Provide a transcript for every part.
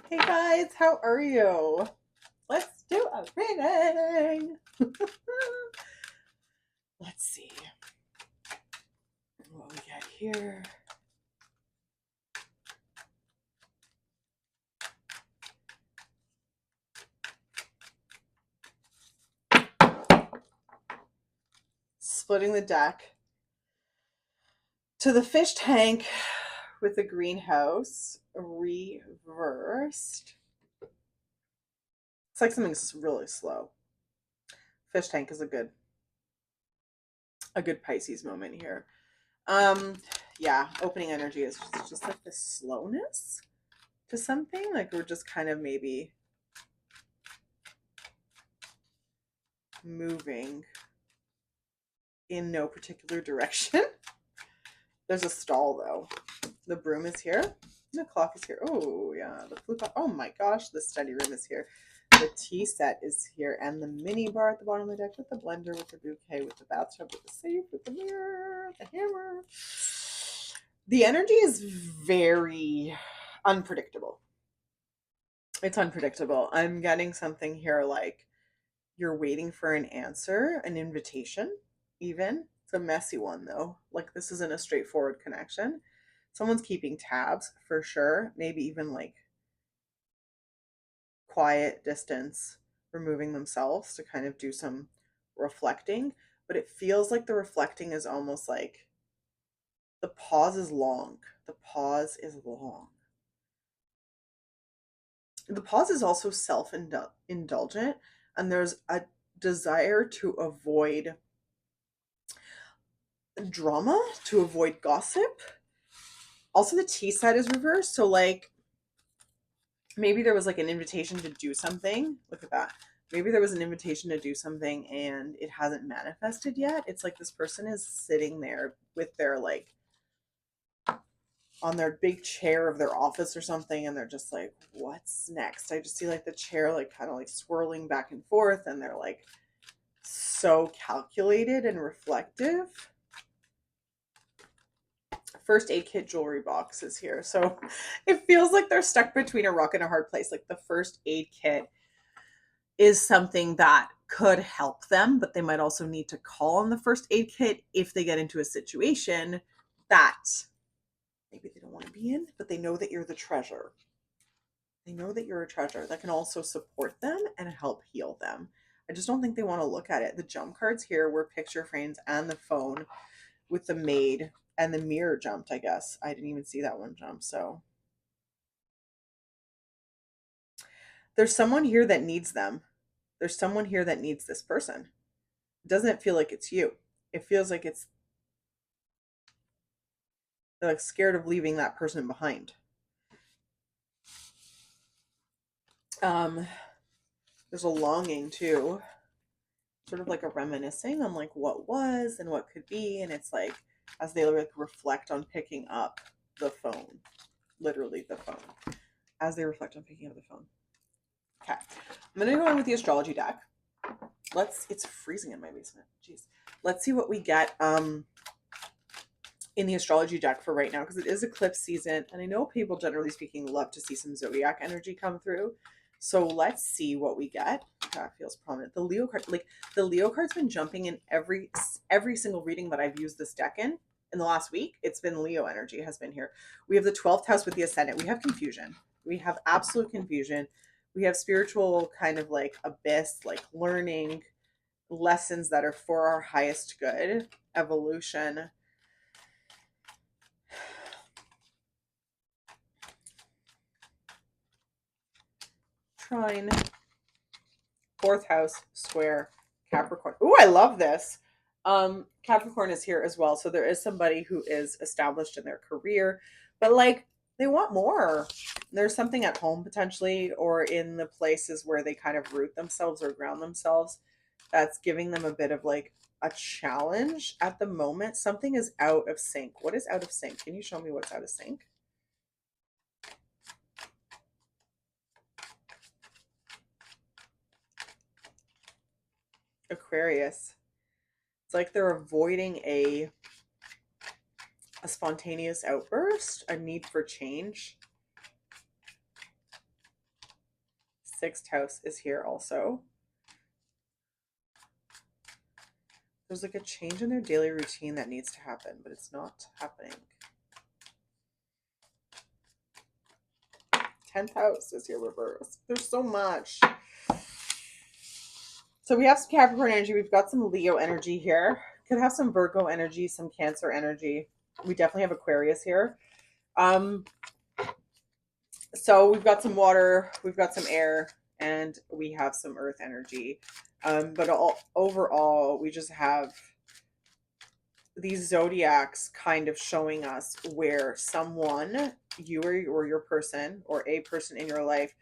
Hey guys, how are you? Let's do a reading. Let's see what we got here. Splitting the deck to the fish tank with the greenhouse reversed. It's like something's really slow. Fish tank is a good Pisces moment here. Yeah, opening energy is just like the slowness to something. Like we're just kind of maybe moving in no particular direction. There's a stall though. The broom is here. The clock is here. Oh yeah, the flute clock. Oh my gosh, the study room is here. The tea set is here, and the mini bar at the bottom of the deck with the blender, with the bouquet, with the bathtub, with the safe, with the mirror, the hammer. The energy is very unpredictable. It's unpredictable. I'm getting something here like you're waiting for an answer, an invitation, even. It's a messy one though. Like this isn't a straightforward connection. Someone's keeping tabs for sure. Maybe even like quiet distance, removing themselves to kind of do some reflecting. But it feels like the reflecting is almost like the pause is long. The pause is long. The pause is also self indulgent, and there's a desire to avoid drama, to avoid gossip. Also, the tea set is reversed. So, like, maybe there was like an invitation to do something. Look at that. Maybe there was an invitation to do something and it hasn't manifested yet. It's like this person is sitting there with their like on their big chair of their office or something, and they're just like, what's next? I just see like the chair like kind of like swirling back and forth, and they're like so calculated and reflective. First aid kit jewelry box is here. So it feels like they're stuck between a rock and a hard place. Like the first aid kit is something that could help them, but they might also need to call on the first aid kit if they get into a situation that maybe they don't want to be in, but they know that you're the treasure. They know that you're a treasure that can also support them and help heal them. I just don't think they want to look at it. The jump cards here were picture frames and the phone with the maid, and the mirror jumped, I guess. I didn't even see that one jump. So there's someone here that needs them. There's someone here that needs this person. It doesn't feel like it's you. It feels like it's they're like scared of leaving that person behind. Um, there's a longing too, sort of like a reminiscing on like what was and what could be, and it's like as they like reflect on picking up the phone, literally the phone, as they reflect on picking up the phone. Okay, I'm gonna go in with the astrology deck. It's freezing in my basement. Jeez. Let's see what we get in the astrology deck for right now, because it is eclipse season, and I know people generally speaking love to see some zodiac energy come through. So let's see what we get. That feels prominent. The Leo card, like the Leo card's been jumping in every single reading that I've used this deck in the last week. It's been Leo energy has been here. We have the 12th house with the ascendant. We have confusion. We have absolute confusion. We have spiritual kind of like abyss, like learning lessons that are for our highest good, evolution. Trine, fourth house, square, Capricorn. Ooh, I love this. Capricorn is here as well. So there is somebody who is established in their career, but like they want more. There's something at home potentially, or in the places where they kind of root themselves or ground themselves that's giving them a bit of like a challenge at the moment. Something is out of sync. What is out of sync? Can you show me what's out of sync? Aquarius. It's like they're avoiding a spontaneous outburst, a need for change. 6th house is here also. There's like a change in their daily routine that needs to happen, but it's not happening. 10th house is here reversed. There's so much. So we have some Capricorn energy. We've got some Leo energy here. Could have some Virgo energy, some Cancer energy. We definitely have Aquarius here. So we've got some water, we've got some air, and we have some earth energy. But overall, we just have these zodiacs kind of showing us where someone, you or your person, or a person in your life,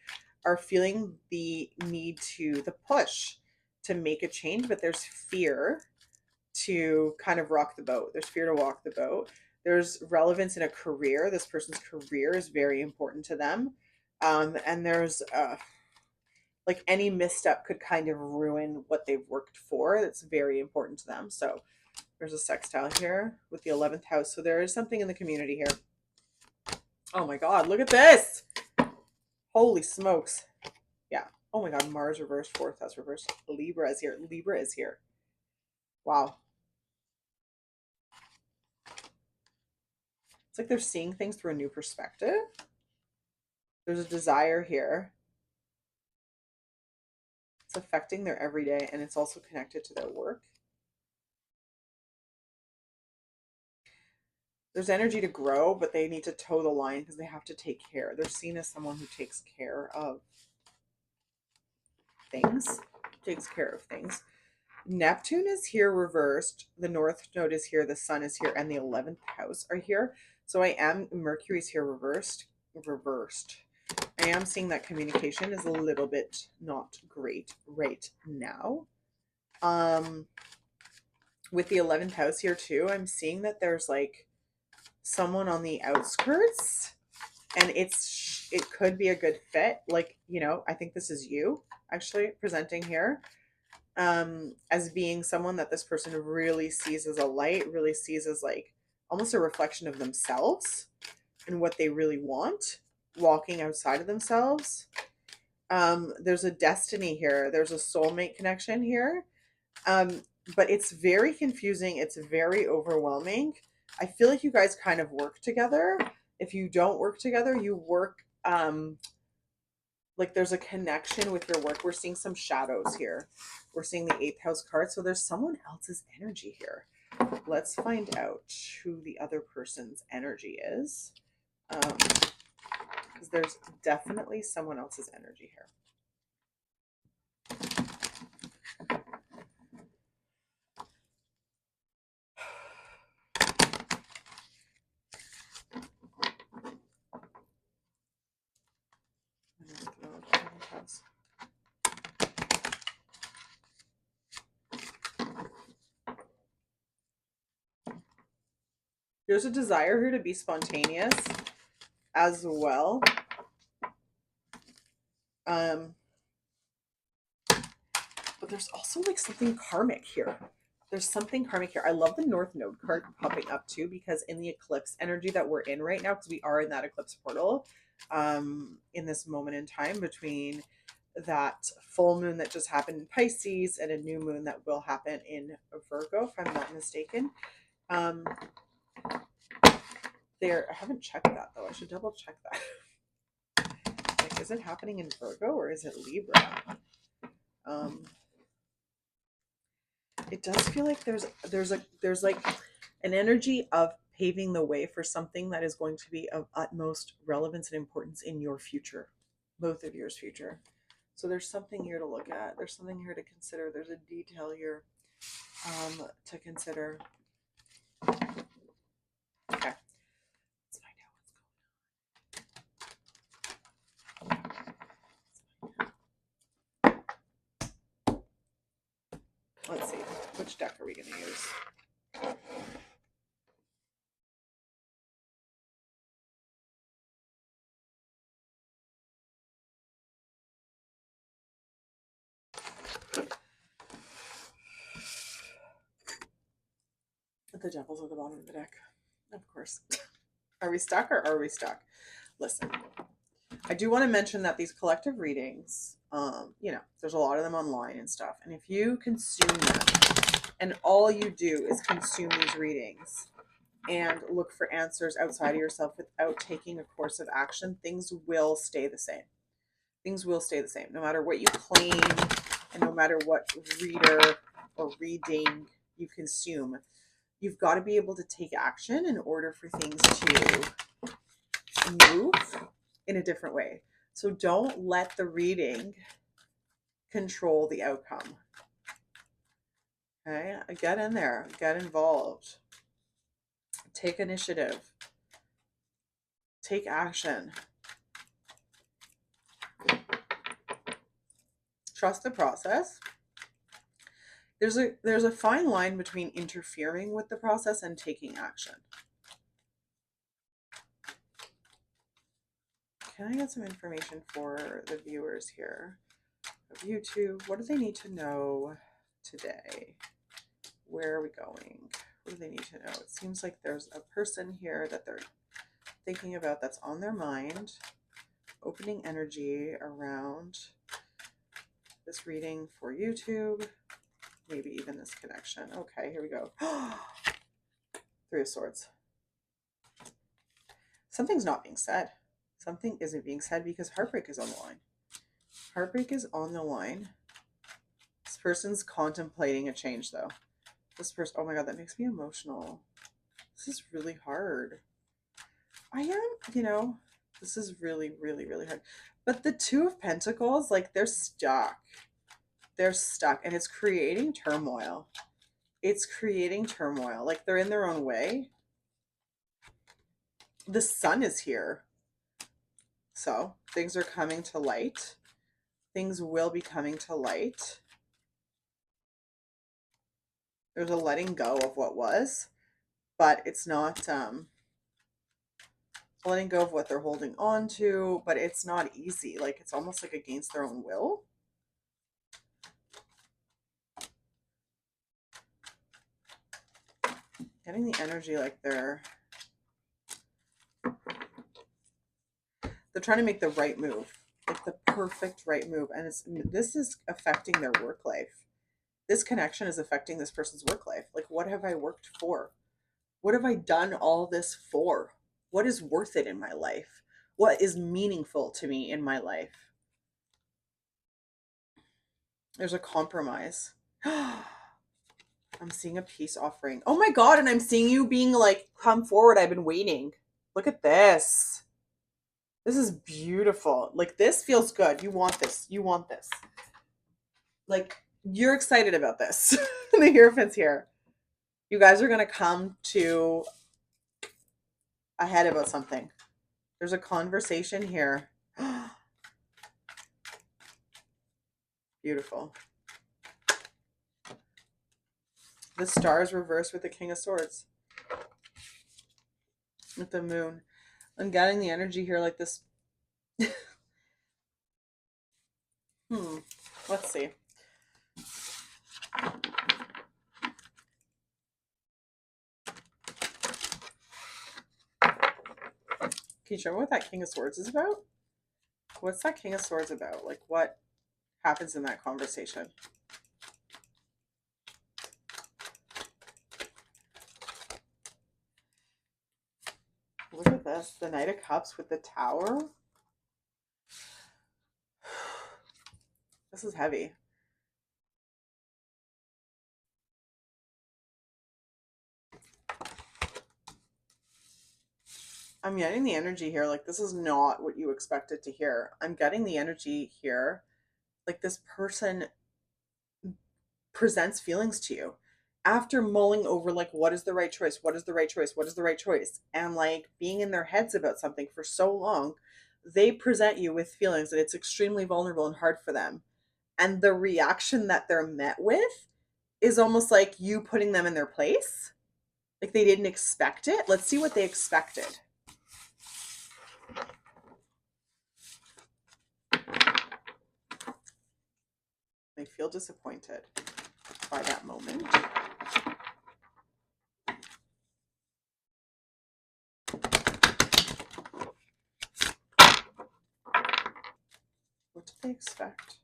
are feeling the need to, the push to make a change, but there's fear to kind of rock the boat. There's fear to walk the boat. There's relevance in a career. This person's career is very important to them. And there's like any misstep could kind of ruin what they've worked for. That's very important to them. So there's a sextile here with the 11th house. So there is something in the community here. Oh my God, look at this. Holy smokes. Yeah. Oh my God, Mars reversed, 4th house reversed. Libra is here. Libra is here. Wow. It's like they're seeing things through a new perspective. There's a desire here. It's affecting their everyday, and it's also connected to their work. There's energy to grow, but they need to toe the line because they have to take care. They're seen as someone who takes care of things. Neptune is here reversed. The North Node is here. The Sun is here, and the 11th house are here. So Mercury's here reversed. I am seeing that communication is a little bit not great right now. With the 11th house here too, I'm seeing that there's like someone on the outskirts, and it could be a good fit. Like, you know, I think this is you actually presenting here, as being someone that this person really sees as a light, really sees as like almost a reflection of themselves and what they really want, walking outside of themselves. There's a destiny here. There's a soulmate connection here. But it's very confusing. It's very overwhelming. I feel like you guys kind of work together. If you don't work together, you work, like there's a connection with your work. We're seeing some shadows here. We're seeing the 8th house card. So there's someone else's energy here. Let's find out who the other person's energy is. Because there's definitely someone else's energy here. There's a desire here to be spontaneous as well. But there's also like something karmic here. There's something karmic here. I love the North Node card popping up too, because in the eclipse energy that we're in right now, because we are in that eclipse portal, in this moment in time between that full moon that just happened in Pisces and a new moon that will happen in Virgo, if I'm not mistaken. I haven't checked that though. I should double check that. Like, is it happening in Virgo or is it Libra? It does feel like there's like an energy of paving the way for something that is going to be of utmost relevance and importance in your future, both of yours future. So there's something here to look at. There's something here to consider. There's a detail here to consider. Okay. Let's find out what's going on. Let's see. Which deck are we going to use? The devil's at the bottom of the deck. Of course. Are we stuck or are we stuck? Listen, I do want to mention that these collective readings, You know, there's a lot of them online and stuff. And if you consume them and all you do is consume these readings and look for answers outside of yourself without taking a course of action, things will stay the same. Things will stay the same. No matter what you claim and no matter what reader or reading you consume, you've got to be able to take action in order for things to move in a different way. So don't let the reading control the outcome. Okay? Get in there. Get involved. Take initiative. Take action. Trust the process. There's a fine line between interfering with the process and taking action. Can I get some information for the viewers here of YouTube? What do they need to know today? Where are we going? What do they need to know? It seems like there's a person here that they're thinking about that's on their mind. Opening energy around this reading for YouTube. Maybe even this connection. Okay, here we go. Three of Swords. Something's not being said. Something isn't being said because heartbreak is on the line. Heartbreak is on the line. This person's contemplating a change, though. This person, oh my God, that makes me emotional. This is really hard. I am, you know, this is really, really, really hard. But the Two of Pentacles, like, they're stuck. They're stuck, and it's creating turmoil. It's creating turmoil. Like, they're in their own way. The Sun is here. So things are coming to light. Things will be coming to light. There's a letting go of what was, but it's not letting go of what they're holding on to, but it's not easy. Like, it's almost like against their own will. Getting the energy like they're trying to make the right move, like the perfect right move. And this is affecting their work life. This connection is affecting this person's work life. Like, what have I worked for? What have I done all this for? What is worth it in my life? What is meaningful to me in my life? There's a compromise. I'm seeing a peace offering. Oh my God, and I'm seeing you being like, come forward, I've been waiting. Look at this. This is beautiful. Like, this feels good. You want this. You want this. Like, you're excited about this. The Hierophant's here. You guys are going to come to a head about something. There's a conversation here. Beautiful. The stars reversed with the King of Swords. With the moon. I'm getting the energy here like this. Let's see. Can you show me what that King of Swords is about? What's that King of Swords about? Like, what happens in that conversation? Look at this. The Knight of Cups with the Tower. This is heavy. I'm getting the energy here. Like, this is not what you expected to hear. I'm getting the energy here. Like, this person presents feelings to you after mulling over, like, what is the right choice? What is the right choice? What is the right choice? And like being in their heads about something for so long, they present you with feelings that it's extremely vulnerable and hard for them. And the reaction that they're met with is almost like you putting them in their place. Like, they didn't expect it. Let's see what they expected. They feel disappointed by that moment. What did they expect?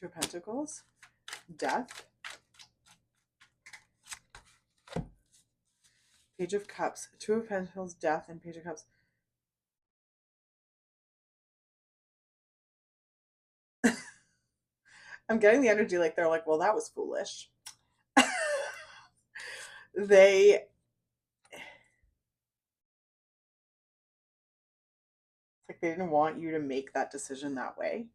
Two of Pentacles, Death, Page of Cups, Two of Pentacles, Death, and Page of Cups. I'm getting the energy like they're like, well, that was foolish. They, it's like they didn't want you to make that decision that way.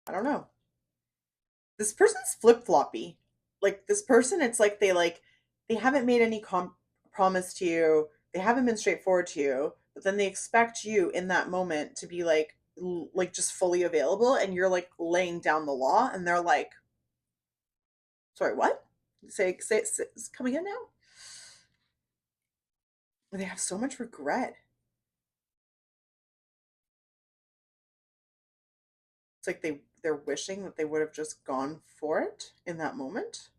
I don't know. This person's flip-floppy. Like this person, it's like they haven't made any promise to you. They haven't been straightforward to you, but then they expect you in that moment to be like just fully available, and you're like laying down the law, and they're like, sorry, what? Say it's coming in now. They have so much regret. It's like they're wishing that they would have just gone for it in that moment.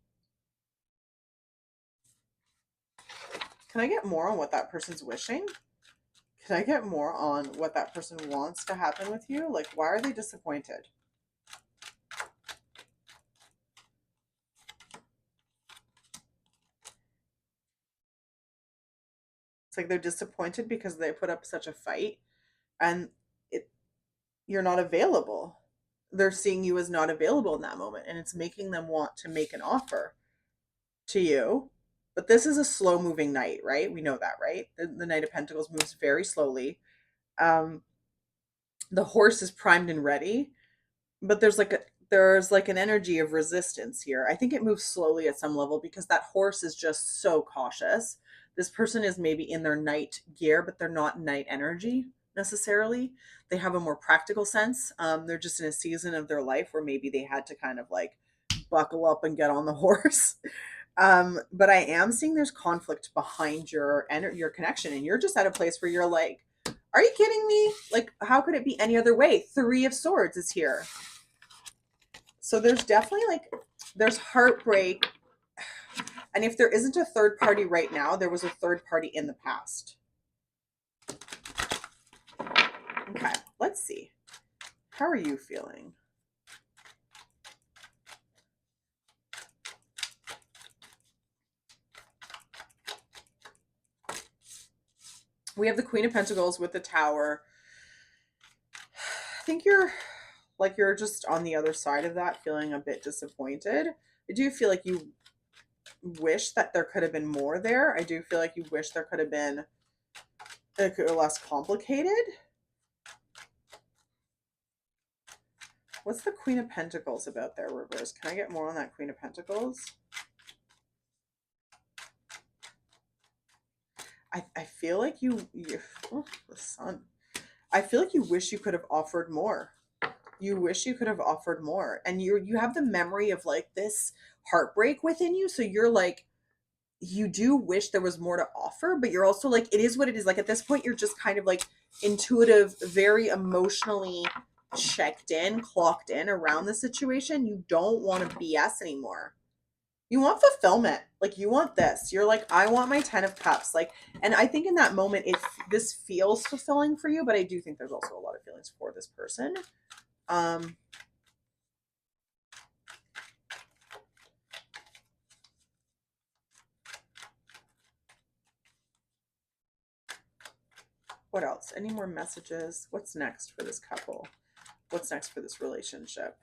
Can I get more on what that person's wishing? Can I get more on what that person wants to happen with you? Like, why are they disappointed? It's like they're disappointed because they put up such a fight and you're not available. They're seeing you as not available in that moment, and it's making them want to make an offer to you. But this is a slow moving knight, right? We know that, right? The Knight of Pentacles moves very slowly. The horse is primed and ready, but there's like an energy of resistance here. I think it moves slowly at some level because that horse is just so cautious. This person is maybe in their knight gear, but they're not knight energy necessarily. They have a more practical sense. They're just in a season of their life where maybe they had to kind of like buckle up and get on the horse. But I am seeing there's conflict behind your connection, and you're just at a place where you're like, are you kidding me? Like, how could it be any other way? Three of Swords is here. So there's definitely there's heartbreak. And if there isn't a third party right now, there was a third party in the past. Okay, let's see. How are you feeling? We have the Queen of Pentacles with the Tower. I think you're just on the other side of that, feeling a bit disappointed. I do feel like you wish that there could have been more there. I do feel like you wish there could have been less complicated. What's the Queen of Pentacles about their reverse? Can I get more on that Queen of Pentacles? I feel like you oh, the Sun. I feel like you wish you could have offered more. You wish you could have offered more. And you have the memory of like this heartbreak within you. So you're like, you do wish there was more to offer, but you're also like, it is what it is. Like at this point, you're just kind of like intuitive, very emotionally checked in, clocked in around the situation. You don't want to BS anymore. You want fulfillment. Like you want this. You're like, I want my 10 of Cups. Like, and I think in that moment, if this feels fulfilling for you, but I do think there's also a lot of feelings for this person. What else? Any more messages? What's next for this couple? What's next for this relationship?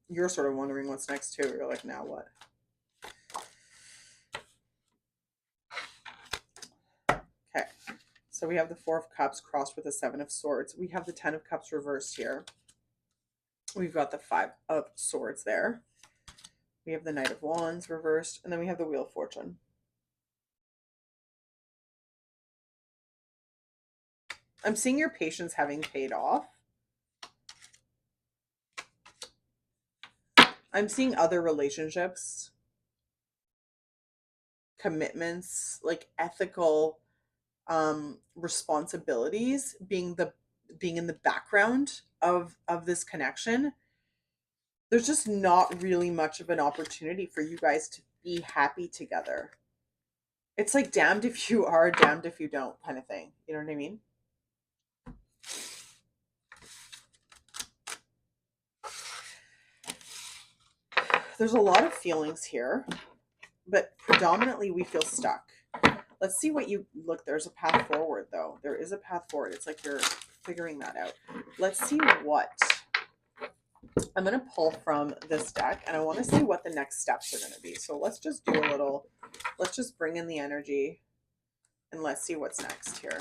You're sort of wondering what's next too. You're like, now what? Okay. So we have the Four of Cups crossed with the Seven of Swords. We have the 10 of Cups reversed here. We've got the 5 of Swords there. We have the Knight of Wands reversed. And then we have the Wheel of Fortune. I'm seeing your patience having paid off. I'm seeing other relationships, commitments, like ethical responsibilities being in the background of this connection. There's just not really much of an opportunity for you guys to be happy together. It's like damned if you are, damned if you don't kind of thing. You know what I mean? There's a lot of feelings here, but predominantly we feel stuck. Let's see what you look. There's a path forward, though. There is a path forward. It's like you're figuring that out. Let's see what I'm going to pull from this deck, and I want to see what the next steps are going to be. So let's just do a little, let's just bring in the energy and let's see what's next here.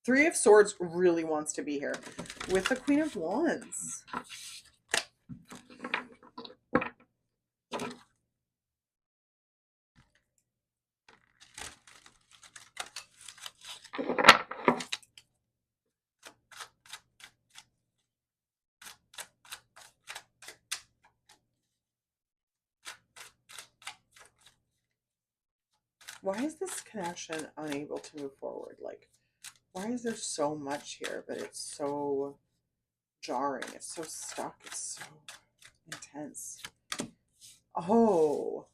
Three of Swords really wants to be here with the Queen of Wands. Why is this connection unable to move forward? Like, why is there so much here, but it's so jarring? It's so stuck. It's so intense. Oh,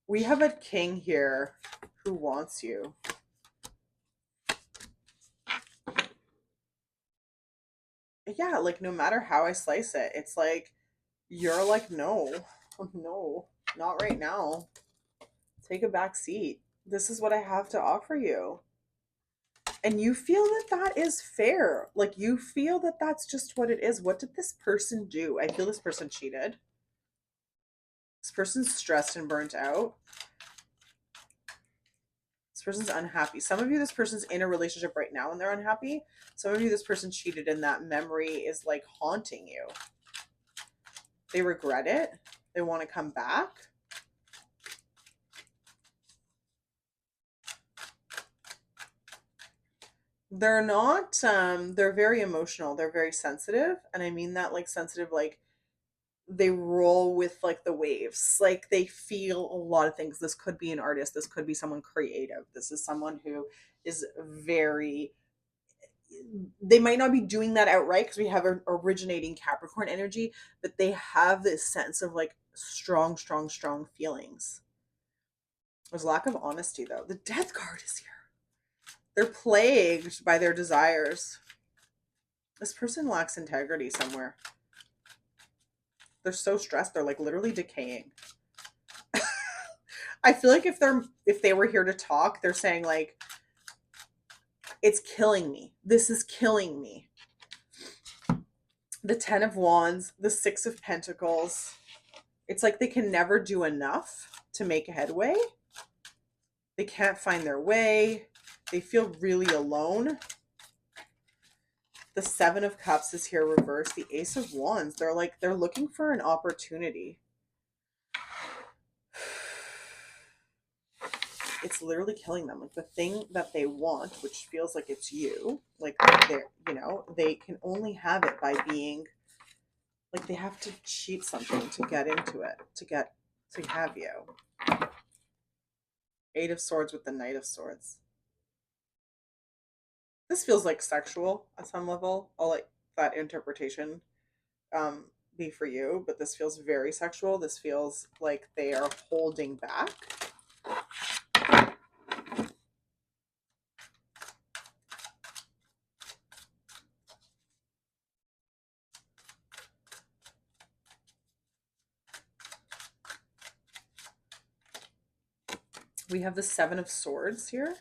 we have a king here who wants you. Yeah, like no matter how I slice it, it's like you're like, no, no, not right now. Take a back seat. This is what I have to offer you. And you feel that that is fair. Like you feel that that's just what it is. What did this person do? I feel this person cheated. This person's stressed and burnt out. This person's unhappy. Some of you, this person's in a relationship right now and they're unhappy. Some of you, this person cheated and that memory is like haunting you. They regret it. They want to come back. They're not, they're very emotional. They're very sensitive. And I mean that like sensitive, like they roll with like the waves. Like they feel a lot of things. This could be an artist. This could be someone creative. This is someone who is very, they might not be doing that outright because we have an originating Capricorn energy, but they have this sense of like strong, strong, strong feelings. There's lack of honesty though. The Death card is here. They're plagued by their desires. This person lacks integrity somewhere. They're so stressed. They're like literally decaying. I feel like if they were here to talk, they're saying like, it's killing me. This is killing me. The 10 of Wands, the 6 of Pentacles. It's like they can never do enough to make a headway. They can't find their way. They feel really alone. The 7 of Cups is here reversed. The Ace of Wands, they're looking for an opportunity. It's literally killing them. Like the thing that they want, which feels like it's you, like they're, you know, they can only have it by being like they have to cheat something to get into it, to have you. 8 of Swords with the Knight of Swords. This feels like sexual at some level. I'll let that interpretation be for you, but this feels very sexual. This feels like they are holding back. We have the 7 of Swords here.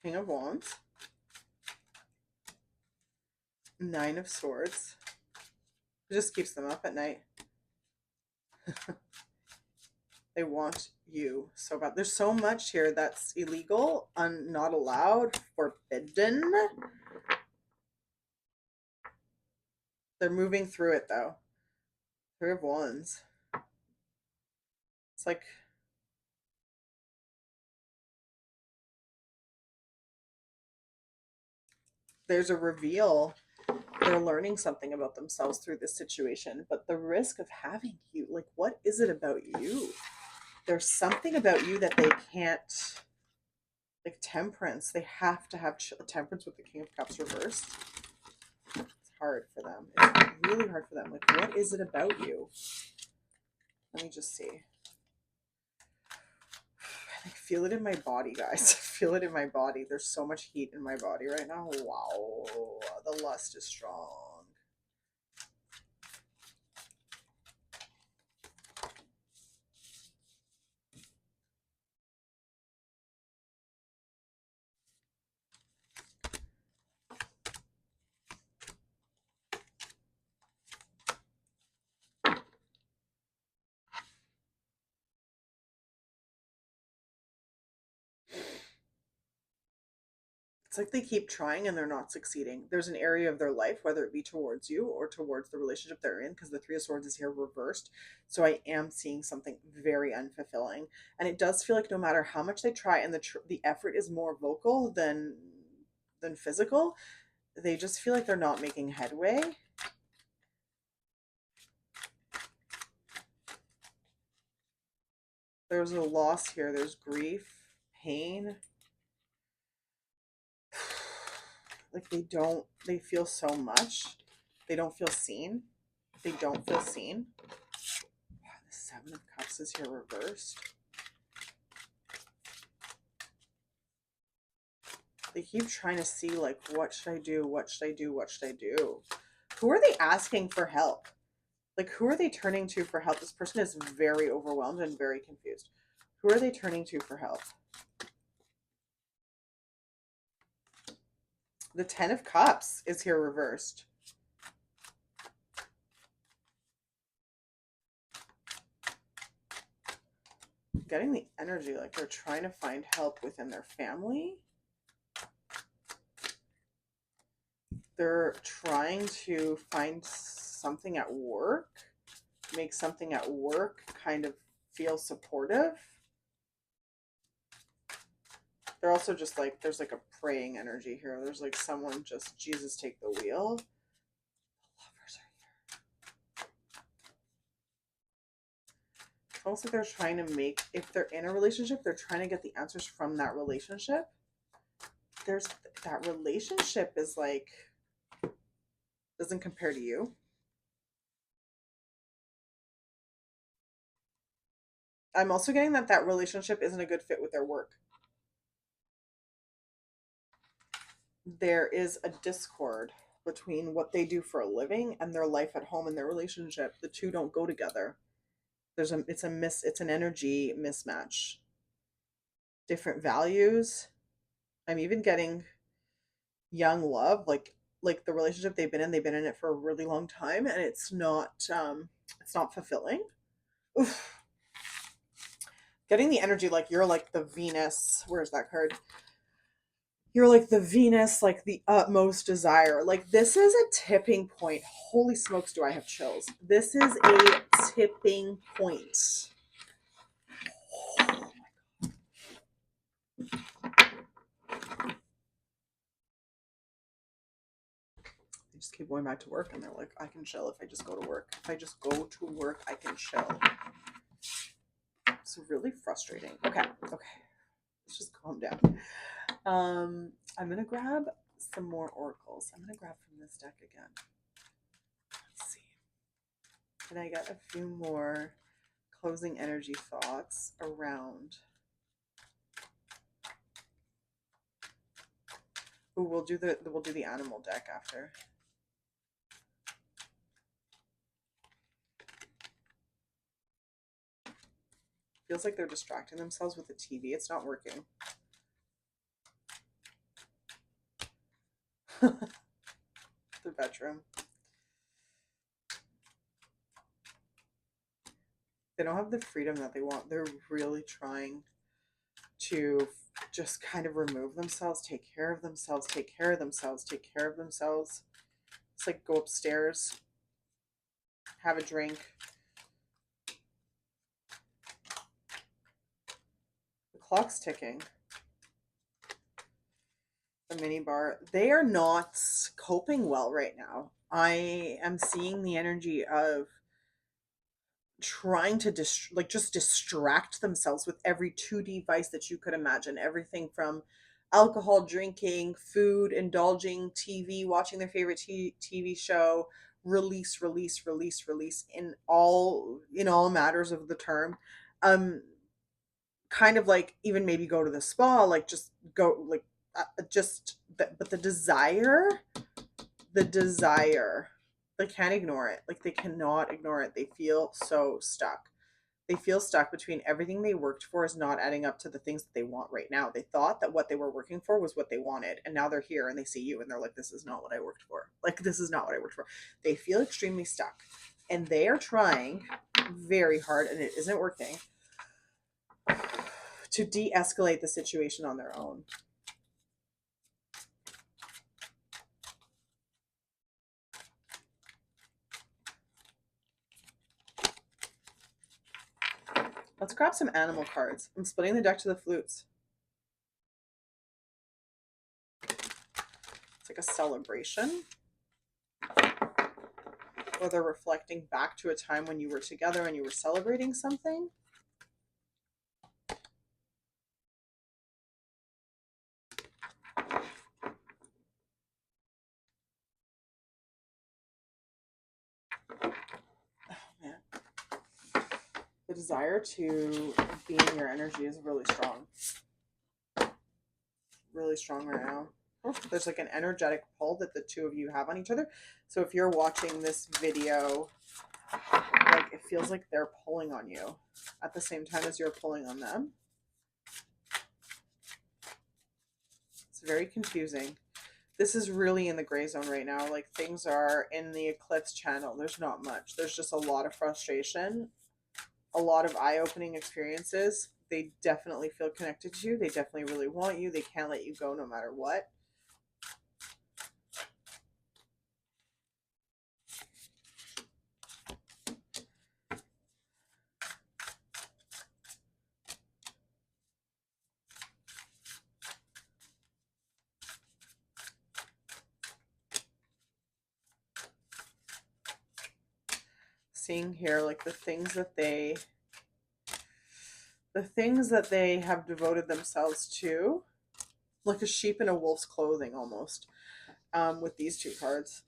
King of Wands. 9 of Swords. It just keeps them up at night. They want you so bad. There's so much here that's illegal, not allowed, forbidden. They're moving through it though. 3 of Wands. It's like there's a reveal they're learning something about themselves through this situation, but the risk of having you, like, what is it about you? There's something about you that they can't, like temperance. They have to have temperance with the King of Cups reversed. It's hard for them. It's really hard for them. Like, what is it about you? Let me just see. I feel it in my body, guys. I feel it in my body. There's so much heat in my body right now. Wow. The lust is strong. It's like they keep trying and they're not succeeding. There's an area of their life, whether it be towards you or towards the relationship they're in, because the Three of Swords is here reversed. So I am seeing something very unfulfilling. And it does feel like no matter how much they try, and the effort is more vocal than physical, they just feel like they're not making headway. There's a loss here. There's grief, pain. Like they feel so much. They don't feel seen. They don't feel seen. Wow, the Seven of Cups is here reversed. They keep trying to see, like, what should I do? What should I do? What should I do? Who are they asking for help? Like, who are they turning to for help? This person is very overwhelmed and very confused. Who are they turning to for help? The Ten of Cups is here reversed. Getting the energy like they're trying to find help within their family. They're trying to find something at work, make something at work kind of feel supportive. They're also just like, there's like a praying energy here. There's like someone just, Jesus, take the wheel. The Lovers are here. It's almost like they're trying to make, if they're in a relationship, they're trying to get the answers from that relationship. There's that relationship is like, doesn't compare to you. I'm also getting that that relationship isn't a good fit with their work. There is a discord between what they do for a living and their life at home and their relationship. The two don't go together. It's an energy mismatch. Different values. I'm even getting young love, like the relationship they've been in it for a really long time, and it's not fulfilling. Oof. Getting the energy like you're like the Venus. Where's that card? You're like the Venus, like the utmost desire. Like, this is a tipping point. Holy smokes, do I have chills. This is a tipping point. They just keep going back to work and they're like, I can chill if I just go to work. If I just go to work, I can chill. It's really frustrating. Okay. Let's just calm down. I'm going to grab some more oracles. I'm going to grab from this deck again. Let's see. Can I get a few more closing energy thoughts around? Ooh, we'll do the animal deck after. Feels like they're distracting themselves with the TV. It's not working. The bedroom. They don't have the freedom that they want. They're really trying to just kind of remove themselves, take care of themselves, take care of themselves, take care of themselves. It's like go upstairs, have a drink. The clock's ticking. the mini bar. They are not coping well right now. I am seeing the energy of trying to just distract themselves with every 2D vice that you could imagine. Everything from alcohol drinking, food, indulging, TV, watching their favorite TV show, release, release, release, release in all matters of the term. Um, Kind of like even maybe go to the spa, like just go like but the desire, they can't ignore it. Like they cannot ignore it. They feel so stuck. They feel stuck between everything they worked for is not adding up to the things that they want right now. They thought that what they were working for was what they wanted, and now they're here and they see you and they're like, this is not what I worked for. Like, this is not what I worked for. They feel extremely stuck, and they are trying very hard, and it isn't working, to de-escalate the situation on their own. Let's grab some animal cards. I'm splitting the deck to the flutes. It's like a celebration. Or they're reflecting back to a time when you were together and you were celebrating something. The desire to be in your energy is really strong. Really strong right now. There's like an energetic pull that the two of you have on each other. So if you're watching this video, like it feels like they're pulling on you at the same time as you're pulling on them. It's very confusing. This is really in the gray zone right now. Like things are in the eclipse channel. There's not much. There's just a lot of frustration, a lot of eye-opening experiences. They definitely feel connected to you. They definitely really want you. They can't let you go no matter what. Seeing here, like the things that they have devoted themselves to, like a sheep in a wolf's clothing almost, with these two cards.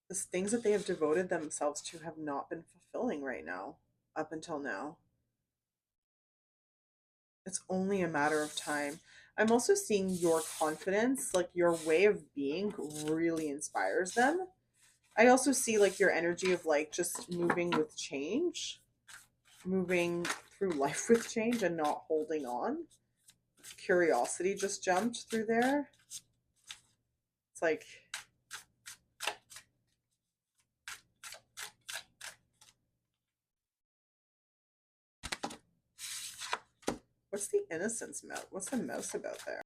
The things that they have devoted themselves to have not been fulfilling right now, up until now. It's only a matter of time. I'm also seeing your confidence, like your way of being really inspires them. I also see like your energy of like just moving with change, moving through life with change and not holding on. Curiosity just jumped through there. It's like, what's the innocence mouse? What's the mouse about there?